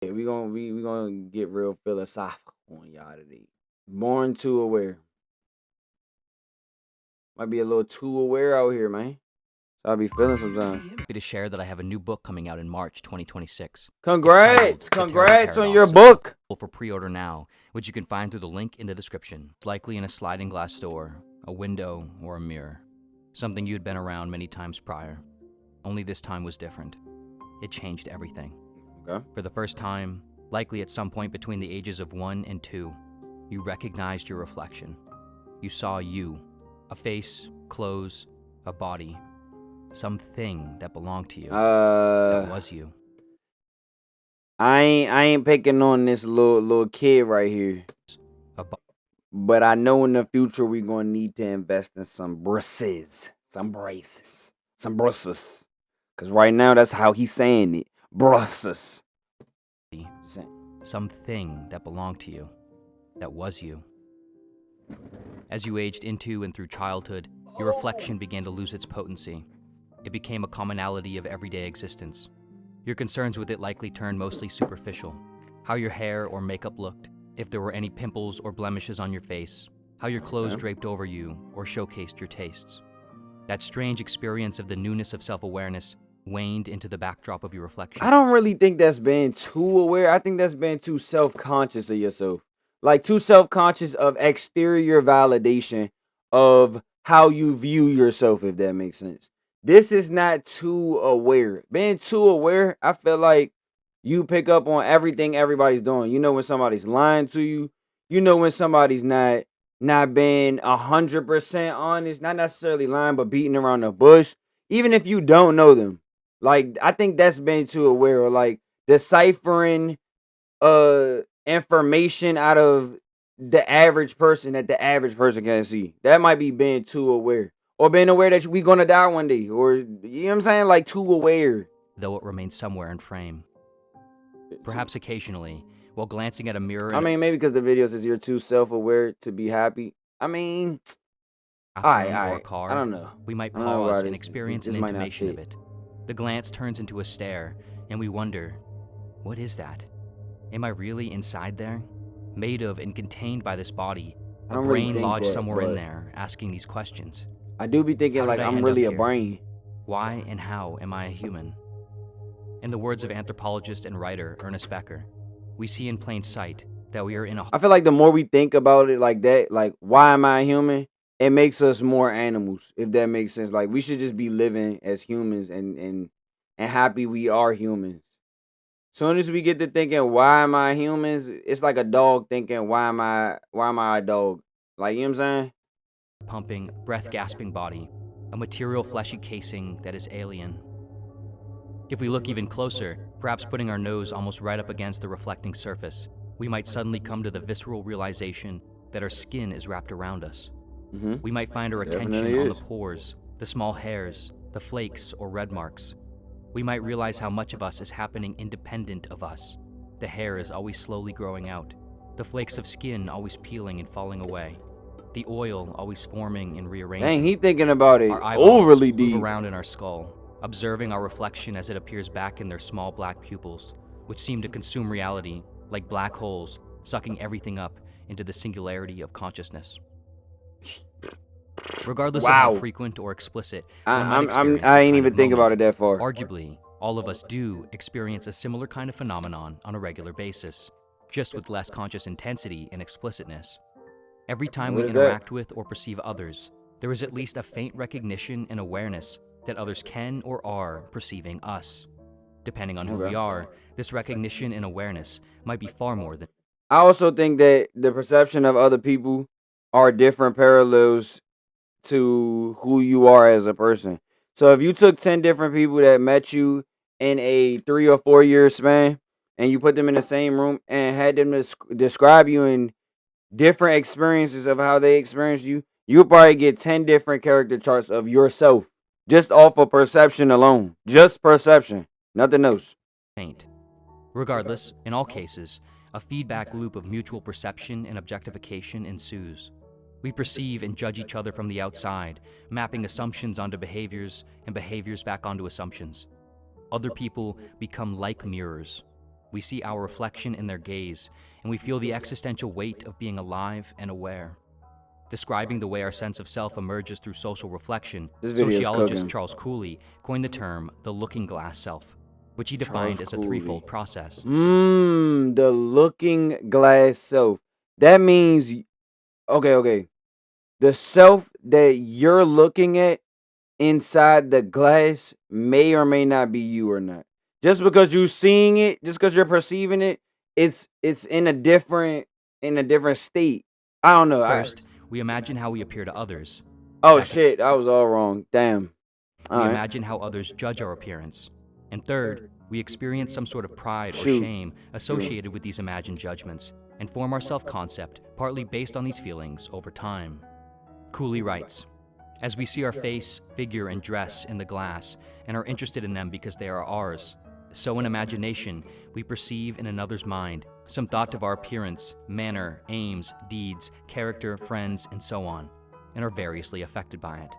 Yeah, we gonna get real philosophical on y'all today. Born too aware. Might be a little too aware out here, man. So I be feeling sometimes. Happy to share that I have a new book coming out in March 2026. It's titled Congrats, The Terran congrats on your Paradox. book. For pre-order now, which you can find through the link in the description. It's likely in a sliding glass door, a window, or a mirror. Something you'd been around many times prior. Only this time was different. It changed everything. Okay. For the first time, likely at some point between the ages of 1 and 2, you recognized your reflection. You saw you, a face, clothes, a body, something that belonged to you, that was you. I ain't picking on this little kid right here. But I know in the future we gonna need to invest in some braces. Some braces. Some braces. Cause right now that's how he's saying it. Braces. Something that belonged to you, that was you. As you aged into and through childhood, your reflection began to lose its potency. It became a commonality of everyday existence. Your concerns with it likely turned mostly superficial. How your hair or makeup looked, if there were any pimples or blemishes on your face, how your clothes draped over you or showcased your tastes. That strange experience of the newness of self-awareness waned into the backdrop of your reflection. I don't really think that's being too aware. I think that's being too self-conscious of yourself. Like too self-conscious of exterior validation of how you view yourself, if that makes sense. This is not too aware. Being too aware, I feel like you pick up on everything everybody's doing. You know when somebody's lying to you. You know when somebody's not being 100% honest, not necessarily lying, but beating around the bush. Even if you don't know them, like I think that's being too aware, or like deciphering information out of the average person that the average person can see. That might be being too aware. Or being aware that we gonna die one day. Or you know what I'm saying? Like too aware. Though it remains somewhere in frame. Perhaps occasionally, while glancing at a mirror I mean, maybe because the video says you're too self-aware to be happy. I mean, all right, or a I car, don't know. we might I don't know pause about and this. experience This an might not intimation of fit. it. The glance turns into a stare, and we wonder, what is that? Am I really inside there? Made of and contained by this body, I a don't really brain think lodged that, somewhere in but there, asking these questions. I do be thinking How like did I I'm end up really a here? brain. Why and how am I a human? In the words of anthropologist and writer Ernest Becker, we see in plain sight that we are in a I feel like the more we think about it like that, like why am I human? It makes us more animals, if that makes sense. Like we should just be living as humans and happy we are humans. Soon as we get to thinking why am I humans, it's like a dog thinking why am I a dog? Like you know what I'm saying? pumping, breath-gasping body, a material fleshy casing that is alien. If we look even closer, perhaps putting our nose almost right up against the reflecting surface, we might suddenly come to the visceral realization that our skin is wrapped around us. We might find our attention Definitely on the is. pores, the small hairs, the flakes or red marks. We might realize how much of us is happening independent of us. The hair is always slowly growing out, the flakes of skin always peeling and falling away, the oil always forming and rearranging. Dang, he thinking about it Our eyeballs overly move deep. around in our skull, observing our reflection as it appears back in their small black pupils, which seem to consume reality like black holes, sucking everything up into the singularity of consciousness. Regardless of how Wow. frequent or explicit I, one might I'm experience I this ain't kind even of think about moment, it that far. arguably, all of us do experience a similar kind of phenomenon on a regular basis, just with less conscious intensity and explicitness. Every time What we is that? interact with or perceive others, there is at least a faint recognition and awareness that others can or are perceiving us. Depending on who we Okay. are, this recognition and awareness might be far more than I also think that the perception of other people are different parallels to who you are as a person. So if you took 10 different people that met you in a 3 or 4 year span and you put them in the same room and had them describe you in different experiences of how they experienced you, you'll probably get 10 different character charts of yourself just off of perception alone. Just perception, nothing else. faint. Regardless, in all cases, a feedback loop of mutual perception and objectification ensues. We perceive and judge each other from the outside, mapping assumptions onto behaviors and behaviors back onto assumptions. Other people become like mirrors. We see our reflection in their gaze, and we feel the existential weight of being alive and aware. Describing the way our sense of self emerges through social reflection, This video is sociologist cooking. Charles Cooley coined the term the looking glass self, which he defined Charles as a Cooley. threefold process. The looking glass self. That means, okay. The self that you're looking at inside the glass may or may not be you or not. Just because you're seeing it, just because you're perceiving it, it's in a different state. I don't know. First, we imagine how we appear to others. Oh Second, shit, I was all wrong. Damn. we All right. imagine how others judge our appearance. And third, we experience some sort of pride or Shoot. shame associated with these imagined judgments and form our self-concept partly based on these feelings over time. Cooley writes, as we see our face, figure, and dress in the glass and are interested in them because they are ours, so in imagination, we perceive in another's mind some thought of our appearance, manner, aims, deeds, character, friends, and so on, and are variously affected by it.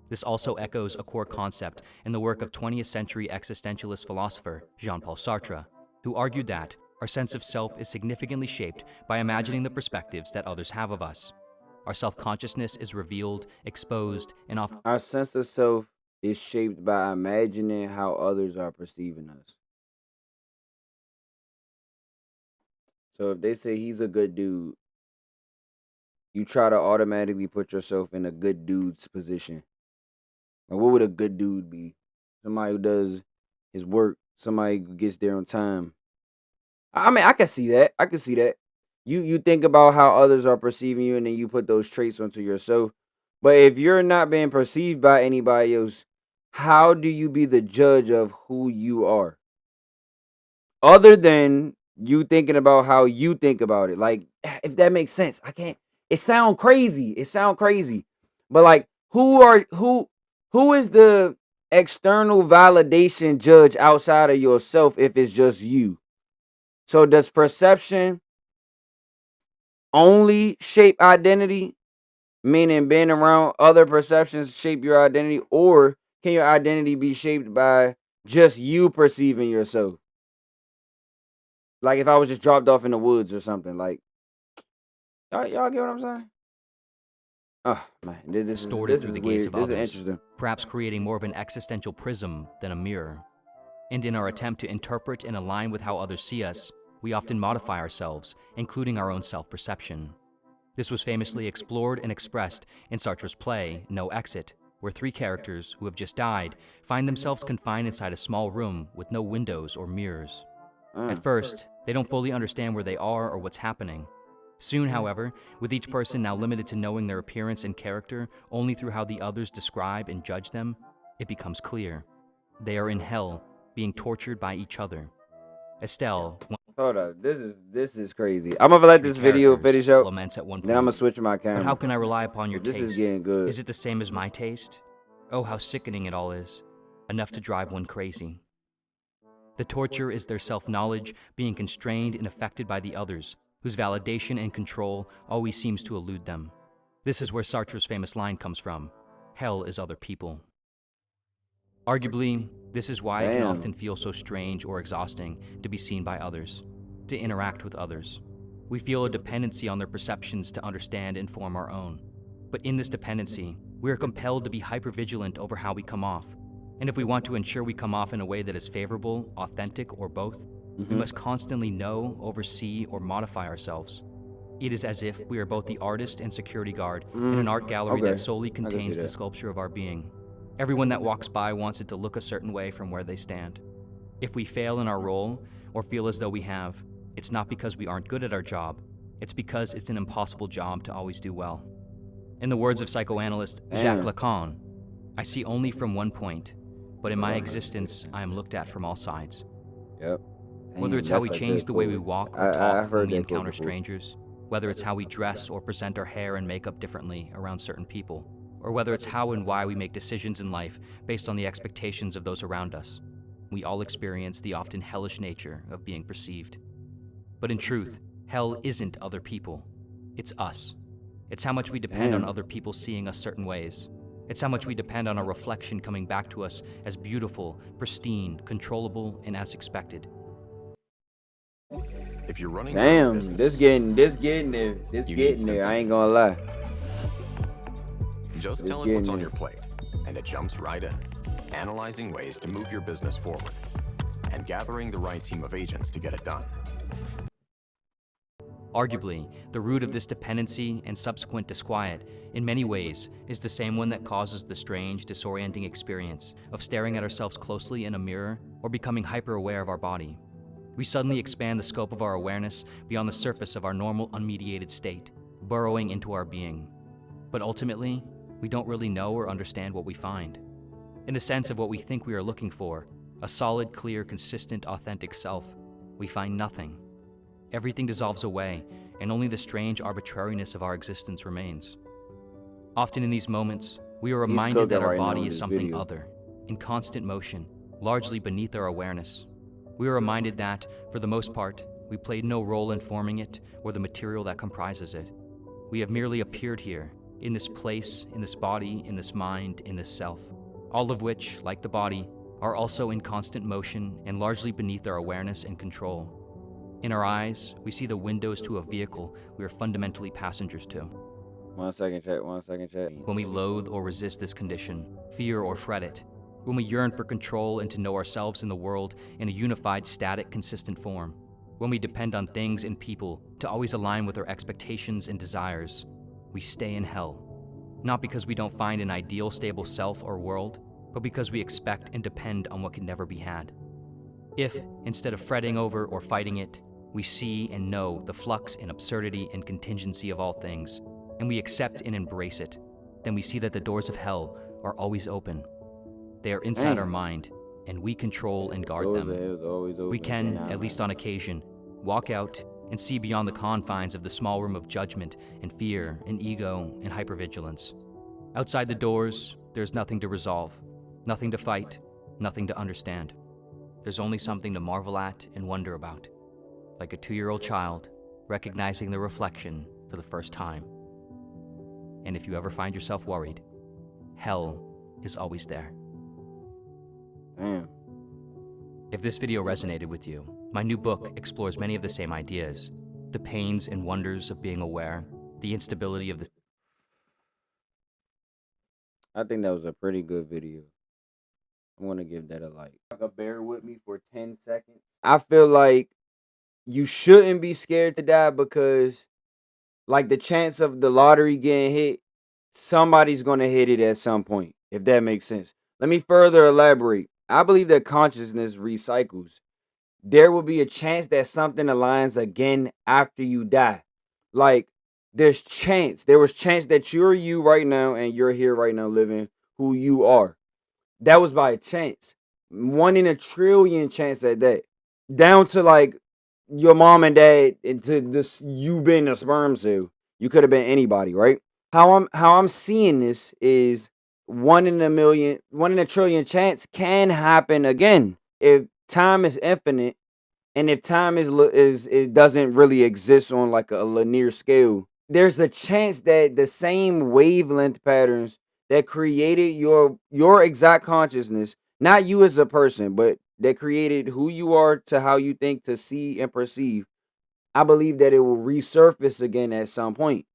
This also echoes a core concept in the work of 20th century existentialist philosopher Jean-Paul Sartre, who argued that our sense of self is significantly shaped by imagining the perspectives that others have of us. Our self-consciousness is revealed, exposed, and often Our sense of self is shaped by imagining how others are perceiving us. So if they say he's a good dude, you try to automatically put yourself in a good dude's position. Like, what would a good dude be? Somebody who does his work, somebody who gets there on time. I mean, I can see that. You think about how others are perceiving you, and then you put those traits onto yourself. But if you're not being perceived by anybody else, how do you be the judge of who you are? Other than you thinking about how you think about it. Like, if that makes sense. It sound crazy. But like, who is the external validation judge outside of yourself if it's just you? So does perception only shape identity, meaning being around other perceptions shape your identity, or can your identity be shaped by just you perceiving yourself? Like if I was just dropped off in the woods or something, like y'all get what I'm saying? Oh man, this distorted through the gaze of This is others, interesting. perhaps creating more of an existential prism than a mirror. And in our attempt to interpret and align with how others see us, we often modify ourselves, including our own self-perception. This was famously explored and expressed in Sartre's play, No Exit, where three characters who have just died find themselves confined inside a small room with no windows or mirrors. At first, they don't fully understand where they are or what's happening. Soon, however, with each person now limited to knowing their appearance and character only through how the others describe and judge them, it becomes clear. They are in hell, being tortured by each other. Estelle, one Hold up, this is crazy. I'm gonna let of the this video characters, finish up, laments at one point. then I'm gonna switch my camera. But how can I rely upon your This taste? is getting good. Is it the same as my taste? Oh, how sickening it all is. Enough to drive one crazy. The torture is their self-knowledge being constrained and affected by the others, whose validation and control always seems to elude them. This is where Sartre's famous line comes from: hell is other people. Arguably, this is why it can Damn. often feel so strange or exhausting to be seen by others, to interact with others. We feel a dependency on their perceptions to understand and form our own. But in this dependency, we are compelled to be hypervigilant over how we come off. And if we want to ensure we come off in a way that is favorable, authentic, or both, we must constantly know, oversee, or modify ourselves. It is as if we are both the artist and security guard in an art gallery okay. that solely can see contains the that. sculpture of our being. Everyone that walks by wants it to look a certain way from where they stand. If we fail in our role, or feel as though we have, it's not because we aren't good at our job, it's because it's an impossible job to always do well. In the words of psychoanalyst Jacques Damn. Lacan, I see only from one point, but in my existence, I am looked at from all sides. Yep. Whether it's how we change the way we walk or I've talk heard when we that quote encounter before. strangers, whether it's how we dress or present our hair and makeup differently around certain people, or whether it's how and why we make decisions in life based on the expectations of those around us, we all experience the often hellish nature of being perceived. But in truth, hell isn't other people. It's us. It's how much we depend on Damn. other people seeing us certain ways. It's how much we depend on our reflection coming back to us as beautiful, pristine, controllable, and as expected. If you're running your own Damn, business, this getting there. This You need getting there. I sympathy. ain't gonna lie. just It's tell it what's getting on there. your plate, and it jumps right in, analyzing ways to move your business forward, and gathering the right team of agents to get it done. Arguably, the root of this dependency and subsequent disquiet, in many ways, is the same one that causes the strange, disorienting experience of staring at ourselves closely in a mirror or becoming hyper-aware of our body. We suddenly expand the scope of our awareness beyond the surface of our normal, unmediated state, burrowing into our being. But ultimately, we don't really know or understand what we find. In the sense of what we think we are looking for, a solid, clear, consistent, authentic self, we find nothing. Everything dissolves away, and only the strange arbitrariness of our existence remains. Often in these moments, we are reminded that our cooking right now body in is this something video. other, in constant motion, largely beneath our awareness. We are reminded that, for the most part, we played no role in forming it or the material that comprises it. We have merely appeared here, in this place, in this body, in this mind, in this self, all of which, like the body, are also in constant motion and largely beneath our awareness and control. In our eyes, we see the windows to a vehicle we are fundamentally passengers to. 1 second, chat. 1 second, chat. When we loathe or resist this condition, fear or fret it, when we yearn for control and to know ourselves in the world in a unified, static, consistent form, when we depend on things and people to always align with our expectations and desires, we stay in hell. Not because we don't find an ideal, stable self or world, but because we expect and depend on what can never be had. If, instead of fretting over or fighting it, we see and know the flux and absurdity and contingency of all things, and we accept and embrace it, then we see that the doors of hell are always open. They are inside our mind, and we control and guard Doors them. of hell is always open. We can, Nah, at least on occasion, walk out and see beyond the confines of the small room of judgment and fear and ego and hypervigilance. Outside the doors, there's nothing to resolve, nothing to fight, nothing to understand. There's only something to marvel at and wonder about, like a 2-year-old child recognizing the reflection for the first time. And if you ever find yourself worried, hell is always there. Damn. If this video resonated with you, my new book explores many of the same ideas: the pains and wonders of being aware, the instability of the I think that was a pretty good video. I'm gonna give that a like. Bear with me for 10 seconds. I feel like you shouldn't be scared to die because, like, the chance of the lottery getting hit, somebody's gonna hit it at some point, if that makes sense. Let me further elaborate. I believe that consciousness recycles. There will be a chance that something aligns again after you die. Like, there was chance that you're you right now and you're here right now living who you are. That was by chance. 1 in a trillion chance at that. Down to like your mom and dad into this you being a sperm cell. You could have been anybody, right? How I'm seeing this is 1 in a million, 1 in a trillion chance can happen again. If time is infinite and if time is it doesn't really exist on like a linear scale, there's a chance that the same wavelength patterns that created your exact consciousness, not you as a person, but that created who you are to how you think, to see and perceive, I believe that it will resurface again at some point.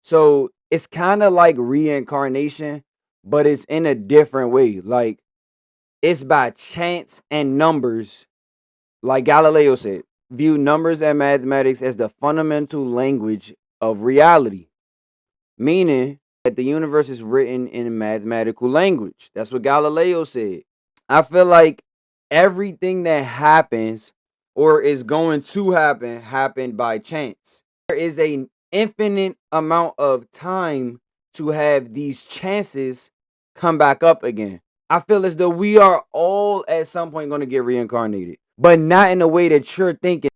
So it's kind of like reincarnation, but it's in a different way. Like, it's by chance and numbers. Like Galileo said, view numbers and mathematics as the fundamental language of reality, meaning that the universe is written in mathematical language. That's what Galileo said. I feel like everything that happens or is going to happen happened by chance. There is an infinite amount of time to have these chances come back up again. I feel as though we are all at some point going to get reincarnated, but not in the way that you're thinking.